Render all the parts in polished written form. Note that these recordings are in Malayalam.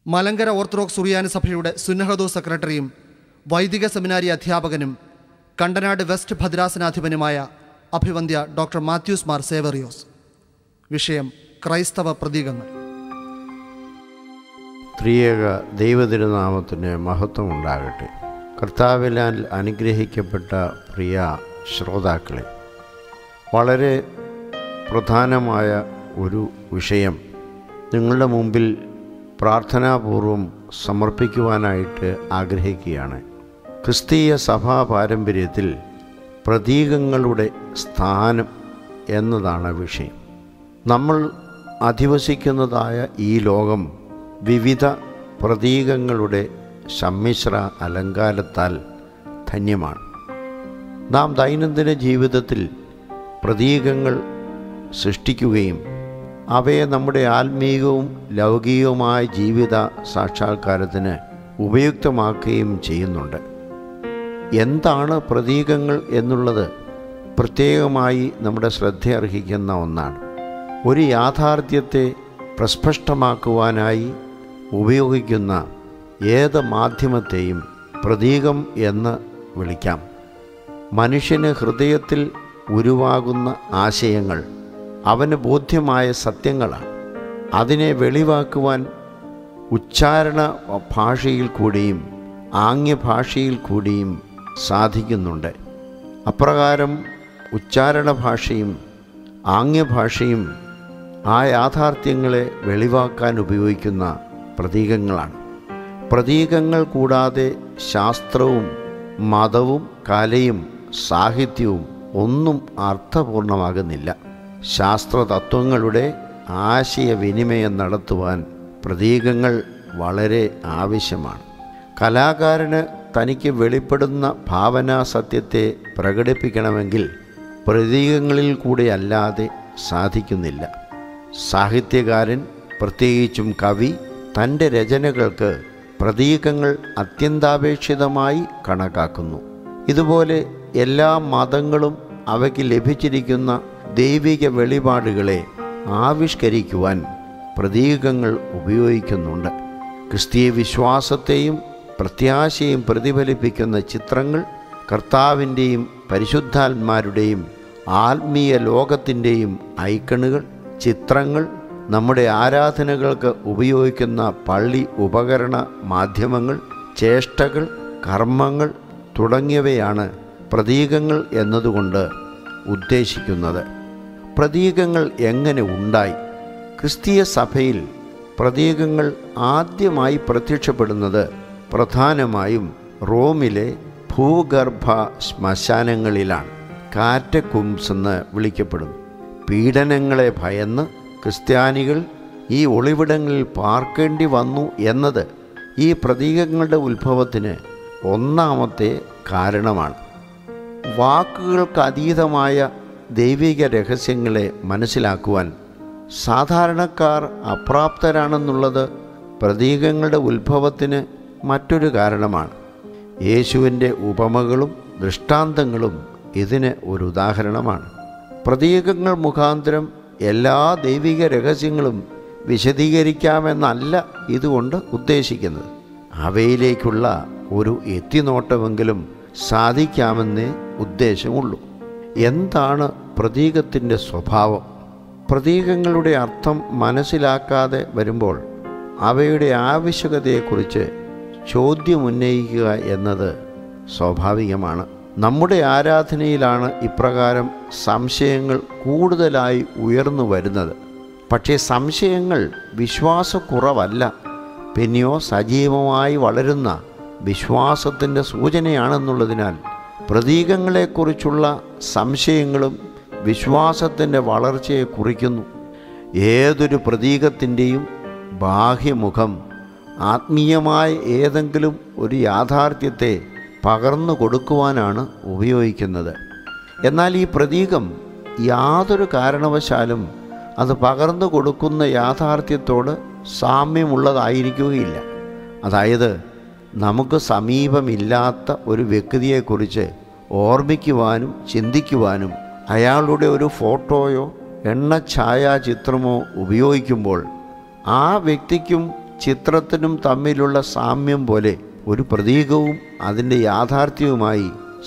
മലങ്കര ഓർത്തഡോക്സ് സുറിയാനി സഭയുടെ സുന്നഹദോ സെക്രട്ടറിയും വൈദിക സെമിനാരി അധ്യാപകനും കണ്ടനാട് വെസ്റ്റ് ഭദ്രാസനാധിപനുമായ അഭിവന്ദ്യ ഡോക്ടർ മാത്യൂസ് മാർ സേവറിയോസ്. വിഷയം ക്രൈസ്തവ പ്രതീകങ്ങൾ. ത്രിയേക ദൈവതിരുനാമത്തിന് മഹത്വം ഉണ്ടാകട്ടെ. കർത്താവിനാൽ അനുഗ്രഹിക്കപ്പെട്ട പ്രിയ ശ്രോതാക്കളെ, വളരെ പ്രധാനമായ ഒരു വിഷയം നിങ്ങളുടെ മുമ്പിൽ പ്രാർത്ഥനാപൂർവം സമർപ്പിക്കുവാനായിട്ട് ആഗ്രഹിക്കുകയാണ്. ക്രിസ്തീയ സഭാ പാരമ്പര്യത്തിൽ പ്രതീകങ്ങളുടെ സ്ഥാനം എന്നതാണ് വിഷയം. നമ്മൾ അധിവസിക്കുന്നതായ ഈ ലോകം വിവിധ പ്രതീകങ്ങളുടെ സമ്മിശ്ര അലങ്കാരത്താൽ ധന്യമാണ്. നാം ദൈനംദിന ജീവിതത്തിൽ പ്രതീകങ്ങൾ സൃഷ്ടിക്കുകയും അവയെ നമ്മുടെ ആത്മീയവും ലൗകികവുമായ ജീവിത സാക്ഷാത്കാരത്തിന് ഉപയുക്തമാക്കുകയും ചെയ്യുന്നുണ്ട്. എന്താണ് പ്രതീകങ്ങൾ എന്നുള്ളത് പ്രത്യേകമായി നമ്മുടെ ശ്രദ്ധയർഹിക്കുന്ന ഒന്നാണ്. ഒരു യാഥാർത്ഥ്യത്തെ പ്രസ്പഷ്ടമാക്കുവാനായി ഉപയോഗിക്കുന്ന ഏത് മാധ്യമത്തെയും പ്രതീകം എന്ന് വിളിക്കാം. മനുഷ്യന് ഹൃദയത്തിൽ ഉരുവാകുന്ന ആശയങ്ങൾ അവന് ബോധ്യമായ സത്യങ്ങളാണ്. അതിനെ വെളിവാക്കുവാൻ ഉച്ചാരണ ഭാഷയിൽ കൂടിയും ആംഗ്യഭാഷയിൽ കൂടിയും സാധിക്കുന്നുണ്ട്. അപ്രകാരം ഉച്ചാരണ ഭാഷയും ആംഗ്യഭാഷയും ആ യാഥാർത്ഥ്യങ്ങളെ വെളിവാക്കാൻ ഉപയോഗിക്കുന്ന പ്രതീകങ്ങളാണ്. പ്രതീകങ്ങൾ കൂടാതെ ശാസ്ത്രവും മതവും കലയും സാഹിത്യവും ഒന്നും അർത്ഥപൂർണമാകുന്നില്ല. ശാസ്ത്രതത്വങ്ങളുടെ ആശയവിനിമയം നടത്തുവാൻ പ്രതീകങ്ങൾ വളരെ ആവശ്യമാണ്. കലാകാരന് തനിക്ക് വെളിപ്പെടുന്ന ഭാവനാ സത്യത്തെ പ്രകടിപ്പിക്കണമെങ്കിൽ പ്രതീകങ്ങളിൽ കൂടെ അല്ലാതെ സാധിക്കുന്നില്ല. സാഹിത്യകാരൻ, പ്രത്യേകിച്ചും കവി, തൻ്റെ രചനകൾക്ക് പ്രതീകങ്ങൾ അത്യന്താപേക്ഷിതമായി കണക്കാക്കുന്നു. ഇതുപോലെ എല്ലാ മതങ്ങളും അവയ്ക്ക് ലഭിച്ചിരിക്കുന്ന ദൈവിക വെളിപാടുകളെ ആവിഷ്കരിക്കുവാൻ പ്രതീകങ്ങൾ ഉപയോഗിക്കുന്നുണ്ട്. ക്രിസ്തീയ വിശ്വാസത്തെയും പ്രത്യാശയും പ്രതിഫലിപ്പിക്കുന്ന ചിത്രങ്ങൾ കർത്താവിൻ്റെയും പരിശുദ്ധാത്മാരുടെയും ആത്മീയ ലോകത്തിൻ്റെയും ഐക്കണുകൾ, ചിത്രങ്ങൾ, നമ്മുടെ ആരാധനകൾക്ക് ഉപയോഗിക്കുന്ന പള്ളി ഉപകരണ മാധ്യമങ്ങൾ, ചേഷ്ടകൾ, കർമ്മങ്ങൾ തുടങ്ങിയവയാണ് പ്രതീകങ്ങൾ എന്നതുകൊണ്ട് ഉദ്ദേശിക്കുന്നത്. പ്രതീകങ്ങൾ എങ്ങനെ ഉണ്ടായി? ക്രിസ്തീയ സഭയിൽ പ്രതീകങ്ങൾ ആദ്യമായി പ്രത്യക്ഷപ്പെടുന്നത് പ്രധാനമായും റോമിലെ ഭൂഗർഭ ശ്മശാനങ്ങളിലാണ്. കാറ്റക്കുംസ് എന്ന് വിളിക്കപ്പെടുന്നു. പീഡനങ്ങളെ ഭയന്ന് ക്രിസ്ത്യാനികൾ ഈ ഒളിവിടങ്ങളിൽ പാർക്കേണ്ടി വന്നു എന്നത് ഈ പ്രതീകങ്ങളുടെ ഉത്ഭവത്തിന് ഒന്നാമത്തെ കാരണമാണ്. വാക്കുകൾക്ക് അതീതമായ ദൈവിക രഹസ്യങ്ങളെ മനസ്സിലാക്കുവാൻ സാധാരണക്കാർ അപ്രാപ്തരാണെന്നുള്ളത് പ്രതീകങ്ങളുടെ ഉത്ഭവത്തിന് മറ്റൊരു കാരണമാണ്. യേശുവിൻ്റെ ഉപമകളും ദൃഷ്ടാന്തങ്ങളും ഇതിന് ഒരു ഉദാഹരണമാണ്. പ്രതീകങ്ങൾ മുഖാന്തരം എല്ലാ ദൈവിക രഹസ്യങ്ങളും വിശദീകരിക്കാമെന്നല്ല ഇതുകൊണ്ട് ഉദ്ദേശിക്കുന്നത്. അവയിലേക്കുള്ള ഒരു എത്തിനോട്ടമെങ്കിലും സാധിക്കാമെന്നേ ഉദ്ദേശമുള്ളൂ. എന്താണ് പ്രതീകത്തിൻ്റെ സ്വഭാവം? പ്രതീകങ്ങളുടെ അർത്ഥം മനസ്സിലാക്കാതെ വരുമ്പോൾ അവയുടെ ആവശ്യകതയെക്കുറിച്ച് ചോദ്യമുന്നയിക്കുക എന്നത് സ്വാഭാവികമാണ്. നമ്മുടെ ആരാധനയിലാണ് ഇപ്രകാരം സംശയങ്ങൾ കൂടുതലായി ഉയർന്നു വരുന്നത്. പക്ഷേ സംശയങ്ങൾ വിശ്വാസക്കുറവല്ല, പിന്നെയോ സജീവമായി വളരുന്ന വിശ്വാസത്തിൻ്റെ സൂചനയാണെന്നുള്ളതിനാൽ പ്രതീകങ്ങളെക്കുറിച്ചുള്ള സംശയങ്ങളും വിശ്വാസത്തിൻ്റെ വളർച്ചയെ കുറിക്കുന്നു. ഏതൊരു പ്രതീകത്തിൻ്റെയും ബാഹ്യമുഖം ആത്മീയമായ ഏതെങ്കിലും ഒരു യാഥാർത്ഥ്യത്തെ പകർന്നു കൊടുക്കുവാനാണ് ഉപയോഗിക്കുന്നത്. എന്നാൽ ഈ പ്രതീകം യാതൊരു കാരണവശാലും അത് പകർന്നു കൊടുക്കുന്ന യാഥാർത്ഥ്യത്തോട് സാമ്യമുള്ളതായിരിക്കുകയില്ല. അതായത്, നമുക്ക് സമീപമില്ലാത്ത ഒരു വ്യക്തിയെക്കുറിച്ച് ഓർമ്മിക്കുവാനും ചിന്തിക്കുവാനും അയാളുടെ ഒരു ഫോട്ടോയോ എണ്ണ ഛായാചിത്രമോ ഉപയോഗിക്കുമ്പോൾ ആ വ്യക്തിക്കും ചിത്രത്തിനും തമ്മിലുള്ള സാമ്യം പോലെ ഒരു പ്രതീകവും അതിൻ്റെ യാഥാർത്ഥ്യവുമായി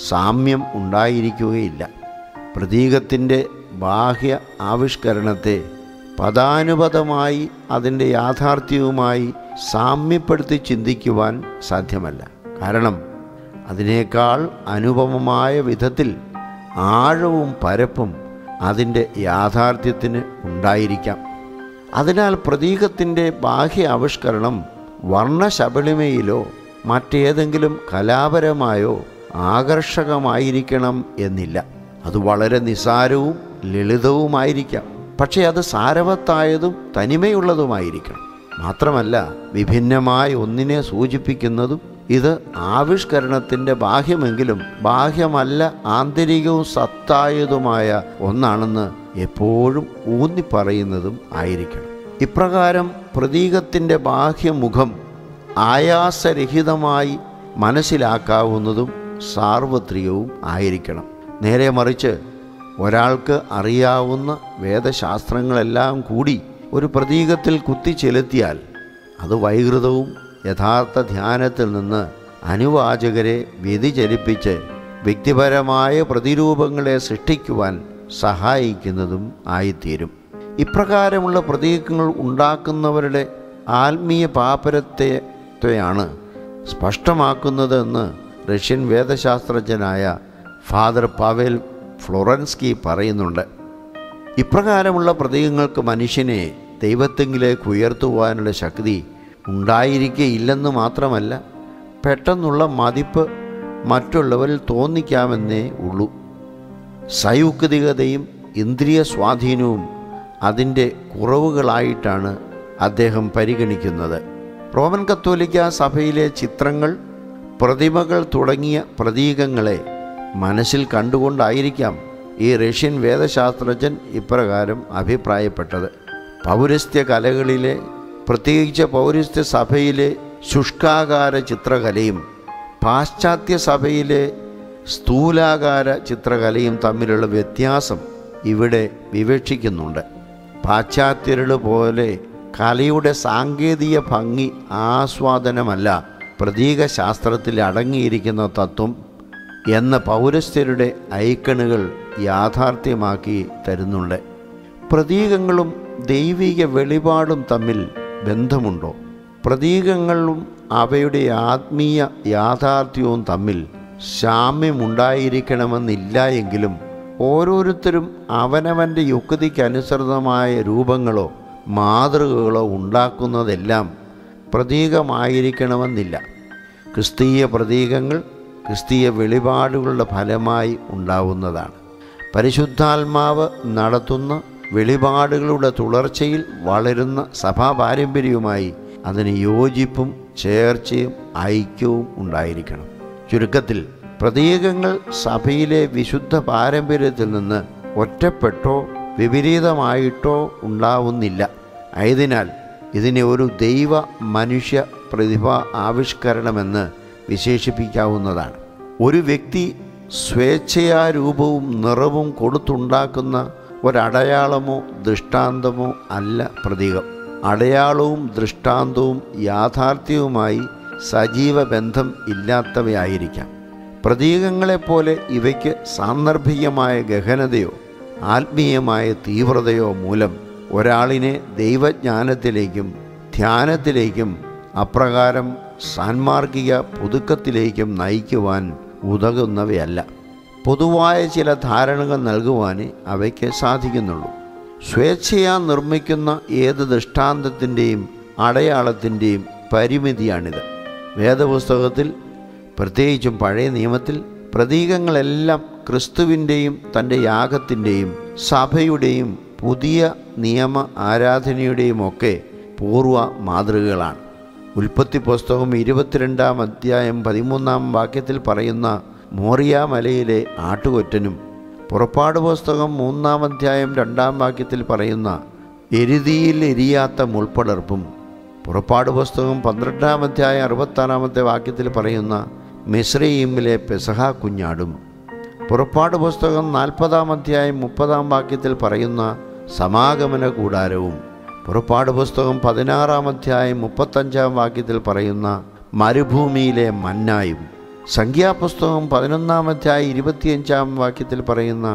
സാമ്യം ഉണ്ടായിരിക്കുകയില്ല. പ്രതീകത്തിൻ്റെ ബാഹ്യ ആവിഷ്കരണത്തെ പദാനുപദമായി അതിൻ്റെ യാഥാർത്ഥ്യവുമായി സാമ്യപ്പെടുത്തി ചിന്തിക്കുവാൻ സാധ്യമല്ല. കാരണം അതിനേക്കാൾ അനുപമമായ വിധത്തിൽ ആഴവും പരപ്പും അതിൻ്റെ യാഥാർത്ഥ്യത്തിന് ഉണ്ടായിരിക്കാം. അതിനാൽ പ്രതീകത്തിൻ്റെ ബാഹ്യ ആവിഷ്കരണം വർണ്ണശബളിമയിലോ മറ്റേതെങ്കിലും കലാപരമായോ ആകർഷകമായിരിക്കണം എന്നില്ല. അത് വളരെ നിസ്സാരവും ലളിതവുമായിരിക്കാം. പക്ഷേ അത് സാരവത്തായതും തനിമയുള്ളതുമായിരിക്കണം. മാത്രമല്ല, വിഭിന്നമായ ഒന്നിനെ സൂചിപ്പിക്കുന്നതും ഇത് ആവിഷ്കരണത്തിൻ്റെ ബാഹ്യമെങ്കിലും ബാഹ്യമല്ല ആന്തരികവും സത്തായതുമായ ഒന്നാണെന്ന് എപ്പോഴും ഊന്നിപ്പറയുന്നതും ആയിരിക്കണം. ഇപ്രകാരം പ്രതീകത്തിൻ്റെ ബാഹ്യമുഖം ആയാസരഹിതമായി മനസ്സിലാക്കാവുന്നതും സാർവത്രികവും ആയിരിക്കണം. നേരെ മറിച്ച് ഒരാൾക്ക് അറിയാവുന്ന വേദശാസ്ത്രങ്ങളെല്ലാം കൂടി ഒരു പ്രതീകത്തിൽ കുത്തിച്ചെലുത്തിയാൽ അത് വൈകൃതവും യഥാർത്ഥ ധ്യാനത്തിൽ നിന്ന് അനുവാചകരെ വ്യതിചലിപ്പിച്ച് വ്യക്തിപരമായ പ്രതിരൂപങ്ങളെ സൃഷ്ടിക്കുവാൻ സഹായിക്കുന്നതും ആയിത്തീരും. പ്രതീകങ്ങൾ ഉണ്ടാക്കുന്നവരുടെ ആത്മീയ പാപ്പരത്വത്തെയാണ് സ്പഷ്ടമാക്കുന്നതെന്ന് റഷ്യൻ വേദശാസ്ത്രജ്ഞനായ ഫാദർ പവേൽ ഫ്ലോറൻസ്കി പറയുന്നുണ്ട്. ഇപ്രകാരമുള്ള പ്രതീകങ്ങൾക്ക് മനുഷ്യനെ ദൈവത്തെങ്കിലേക്ക് ഉയർത്തുവാനുള്ള ശക്തി ഉണ്ടായിരിക്കുകയില്ലെന്ന് മാത്രമല്ല, പെട്ടെന്നുള്ള മതിപ്പ് മറ്റുള്ളവരിൽ തോന്നിക്കാമെന്നേ ഉള്ളൂ. സയുക്തികതയും ഇന്ദ്രിയ സ്വാധീനവും അതിൻ്റെ കുറവുകളായിട്ടാണ് അദ്ദേഹം പരിഗണിക്കുന്നത്. റോമൻ കത്തോലിക്ക സഭയിലെ ചിത്രങ്ങൾ, പ്രതിമകൾ തുടങ്ങിയ പ്രതീകങ്ങളെ മനസ്സിൽ കണ്ടുകൊണ്ടായിരിക്കാം ഈ റഷ്യൻ വേദശാസ്ത്രജ്ഞൻ ഇപ്രകാരം അഭിപ്രായപ്പെട്ടത്. പൗരസ്ത്യ കലകളിലെ, പ്രത്യേകിച്ച് പൗരസ്ത്യ സഭയിലെ ശുഷ്കാകാര ചിത്രകലയും പാശ്ചാത്യ സഭയിലെ സ്ഥൂലാകാര ചിത്രകലയും തമ്മിലുള്ള വ്യത്യാസം ഇവിടെ വിവക്ഷിക്കുന്നുണ്ട്. പാശ്ചാത്യരുടെ പോലെ കലയുടെ സാങ്കേതിക ഭംഗി ആസ്വാദനമല്ല പ്രതീകശാസ്ത്രത്തിൽ അടങ്ങിയിരിക്കുന്ന തത്വം എന്ന പൗരസ്ത്യരുടെ ഐക്കണുകൾ യാഥാർത്ഥ്യമാക്കി തരുന്നുണ്ട്. പ്രതീകങ്ങളും ദൈവിക വെളിപാടും തമ്മിൽ ബന്ധമുണ്ടോ? പ്രതീകങ്ങളും അവയുടെ ആത്മീയ യാഥാർത്ഥ്യവും തമ്മിൽ സാമ്യമുണ്ടായിരിക്കണമെന്നില്ല എങ്കിലും ഓരോരുത്തരും അവനവൻ്റെ യുക്തിക്കനുസൃതമായ രൂപങ്ങളോ മാതൃകകളോ ഉണ്ടാക്കുന്നതെല്ലാം പ്രതീകമായിരിക്കണമെന്നില്ല. ക്രിസ്തീയ പ്രതീകങ്ങൾ ക്രിസ്തീയ വെളിപാടുകളുടെ ഫലമായി ഉണ്ടാവുന്നതാണ്. പരിശുദ്ധാത്മാവ് നടത്തുന്ന വെളിപാടുകളുടെ തുടർച്ചയിൽ വളരുന്ന സഭാ പാരമ്പര്യവുമായി അതിന് യോജിപ്പും ചേർച്ചയും ഐക്യവും ഉണ്ടായിരിക്കണം. ചുരുക്കത്തിൽ, പ്രതീകങ്ങൾ സഭയിലെ വിശുദ്ധ പാരമ്പര്യത്തിൽ നിന്ന് ഒറ്റപ്പെട്ടോ വിപരീതമായിട്ടോ ഉണ്ടാവുന്നില്ല. ആയതിനാൽ ഇതിനെ ഒരു ദൈവ മനുഷ്യ പ്രതിഭാ ആവിഷ്കരണമെന്ന് വിശേഷിപ്പിക്കാവുന്നതാണ്. ഒരു വ്യക്തി സ്വേച്ഛയാ രൂപവും നിറവും കൊടുത്തുണ്ടാക്കുന്ന ഒരടയാളമോ ദൃഷ്ടാന്തമോ അല്ല പ്രതീകം. അടയാളവും ദൃഷ്ടാന്തവും യാഥാർത്ഥ്യവുമായി സജീവ ബന്ധം ഇല്ലാത്തവയായിരിക്കാം. പ്രതീകങ്ങളെപ്പോലെ ഇവയ്ക്ക് സാന്ദർഭികമായ ഗഹനതയോ ആത്മീയമായ തീവ്രതയോ മൂലം ഒരാളിനെ ദൈവജ്ഞാനത്തിലേക്കും ധ്യാനത്തിലേക്കും അപ്രകാരം സാൻമാർഗിക പുതുക്കത്തിലേക്കും നയിക്കുവാൻ ഉതകുന്നവയല്ല. പൊതുവായ ചില ധാരണകൾ നൽകുവാനേ അവയ്ക്ക് സാധിക്കുന്നുള്ളൂ. സ്വേച്ഛയാ നിർമ്മിക്കുന്ന ഏത് ദൃഷ്ടാന്തത്തിൻ്റെയും അടയാളത്തിൻ്റെയും പരിമിതിയാണിത്. വേദപുസ്തകത്തിൽ, പ്രത്യേകിച്ചും പഴയ നിയമത്തിൽ, പ്രതീകങ്ങളെല്ലാം ക്രിസ്തുവിൻ്റെയും തൻ്റെ യാഗത്തിൻ്റെയും സഭയുടെയും പുതിയ നിയമ ആരാധനയുടെയും ഒക്കെ പൂർവ്വ മാതൃകകളാണ്. ഉൽപ്പത്തി പുസ്തകം 22-ാം അധ്യായം 13-ാം വാക്യത്തിൽ പറയുന്ന മോറിയ മലയിലെ ആട്ടുകൊറ്റനും, പുറപ്പാട് പുസ്തകം 3-ാം അധ്യായം 2-ാം വാക്യത്തിൽ പറയുന്ന എരുതിയിൽ എരിയാത്ത മുൾപ്പടർപ്പും, പുറപ്പാട് പുസ്തകം 12-ാം അധ്യായം 66-ാമത്തെ വാക്യത്തിൽ പറയുന്ന മിസ്രയീമിലെ പെസഹ കുഞ്ഞാടും, പുറപ്പാട് പുസ്തകം 40-ാം അധ്യായം 30-ാം വാക്യത്തിൽ പറയുന്ന സമാഗമന കൂടാരവും, പുറപ്പാട് പുസ്തകം 16-ാം അധ്യായം 35-ാം വാക്യത്തിൽ പറയുന്ന മരുഭൂമിയിലെ മന്നായും, സംഖ്യാപുസ്തകം 11-ാം അധ്യായം 25-ാം വാക്യത്തിൽ പറയുന്ന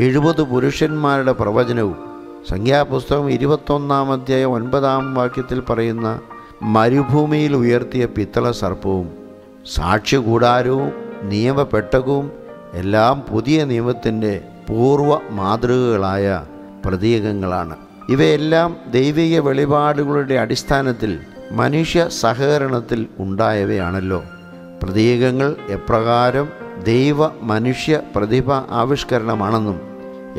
70 പുരുഷന്മാരുടെ പ്രവചനവും, സംഖ്യാപുസ്തകം 21-ാം അധ്യായം 9-ാം വാക്യത്തിൽ പറയുന്ന മരുഭൂമിയിൽ ഉയർത്തിയ പിത്തള സർപ്പവും, സാക്ഷ്യകൂടാരവും നിയമപെട്ടകവും എല്ലാം പുതിയ നിയമത്തിൻ്റെ പൂർവ്വ മാതൃകകളായ പ്രതീകങ്ങളാണ്. ഇവയെല്ലാം ദൈവിക വെളിപാടുകളുടെ അടിസ്ഥാനത്തിൽ മനുഷ്യ സഹകരണത്തിൽ ഉണ്ടായവയാണല്ലോ. പ്രതീകങ്ങൾ എപ്രകാരം ദൈവ മനുഷ്യ പ്രതിഭ ആവിഷ്കരണമാണെന്നും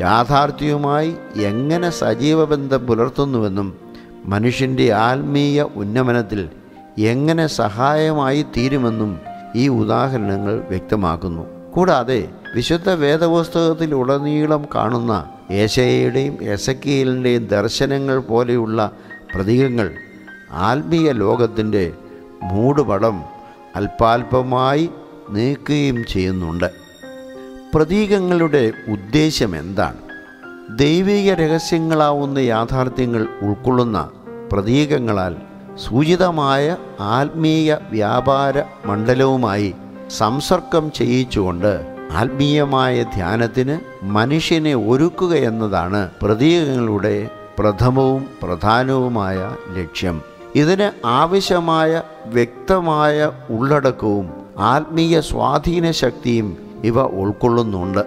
യാഥാർത്ഥ്യവുമായി എങ്ങനെ സജീവ ബന്ധം പുലർത്തുന്നുവെന്നും മനുഷ്യൻ്റെ ആത്മീയ ഉന്നമനത്തിൽ എങ്ങനെ സഹായമായി തീരുമെന്നും ഈ ഉദാഹരണങ്ങൾ വ്യക്തമാക്കുന്നു. കൂടാതെ വിശുദ്ധ വേദപുസ്തകത്തിൽ ഉടനീളം കാണുന്ന യേശയ്യയുടെയും എസെക്കിയേലിൻ്റെയും ദർശനങ്ങൾ പോലെയുള്ള പ്രതീകങ്ങൾ ആത്മീയ ലോകത്തിൻ്റെ മൂടുപടം അല്പാൽപമായി നീക്കുകയും ചെയ്യുന്നുണ്ട്. പ്രതീകങ്ങളുടെ ഉദ്ദേശ്യം എന്താണ്? ദൈവിക രഹസ്യങ്ങളാവുന്ന യാഥാർത്ഥ്യങ്ങൾ ഉൾക്കൊള്ളുന്ന പ്രതീകങ്ങളാൽ സൂചിതമായ ആത്മീയ വ്യാപാര മണ്ഡലവുമായി സംസർഗം ചെയ്യിച്ചുകൊണ്ട് ആത്മീയമായ ധ്യാനത്തിന് മനുഷ്യനെ ഒരുക്കുക എന്നതാണ് പ്രതീകങ്ങളുടെ പ്രഥമവും പ്രധാനവുമായ ലക്ഷ്യം. ഇതിന് ആവശ്യമായ വ്യക്തമായ ഉള്ളടക്കവും ആത്മീയ സ്വാധീന ശക്തിയും ഇവ ഉൾക്കൊള്ളുന്നുണ്ട്.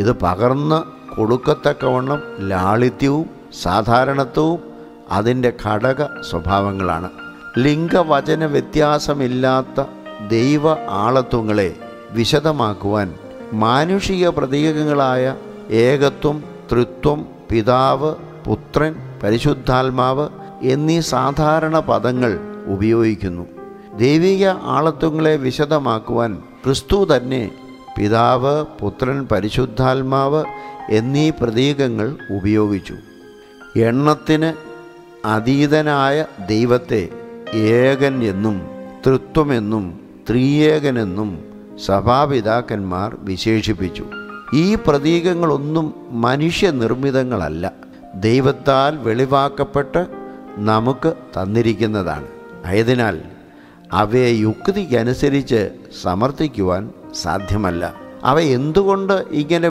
ഇത് പകർന്ന് കൊടുക്കത്തക്കവണ്ണം ലാളിത്യവും സാധാരണത്വവും അതിൻ്റെ ഘടക സ്വഭാവങ്ങളാണ്. ലിംഗവചന വ്യത്യാസമില്ലാത്ത ദൈവ ആളത്വങ്ങളെ വിശദമാക്കുവാൻ മാനുഷിക പ്രതീകങ്ങളായ ഏകത്വം, തൃത്വം, പിതാവ്, പുത്രൻ, പരിശുദ്ധാത്മാവ് എന്നീ സാധാരണ പദങ്ങൾ ഉപയോഗിക്കുന്നു. ദൈവിക ആളത്വങ്ങളെ വിശദമാക്കുവാൻ ക്രിസ്തു തന്നെ പിതാവ്, പുത്രൻ, പരിശുദ്ധാത്മാവ് എന്നീ പ്രതീകങ്ങൾ ഉപയോഗിച്ചു. എണ്ണത്തിന് അതീതനായ ദൈവത്തെ ഏകൻ എന്നും തൃത്വമെന്നും ത്രിയേകനെന്നും സഭാപിതാക്കന്മാർ വിശേഷിപ്പിച്ചു. ഈ പ്രതീകങ്ങളൊന്നും മനുഷ്യനിർമ്മിതങ്ങളല്ല, ദൈവത്താൽ വെളിവാക്കപ്പെട്ട് നമുക്ക് തന്നിരിക്കുന്നതാണ്. ആയതിനാൽ അവയെ യുക്തിക്കനുസരിച്ച് സമർത്ഥിക്കുവാൻ സാധ്യമല്ല. അവ എന്തുകൊണ്ട് ഇങ്ങനെ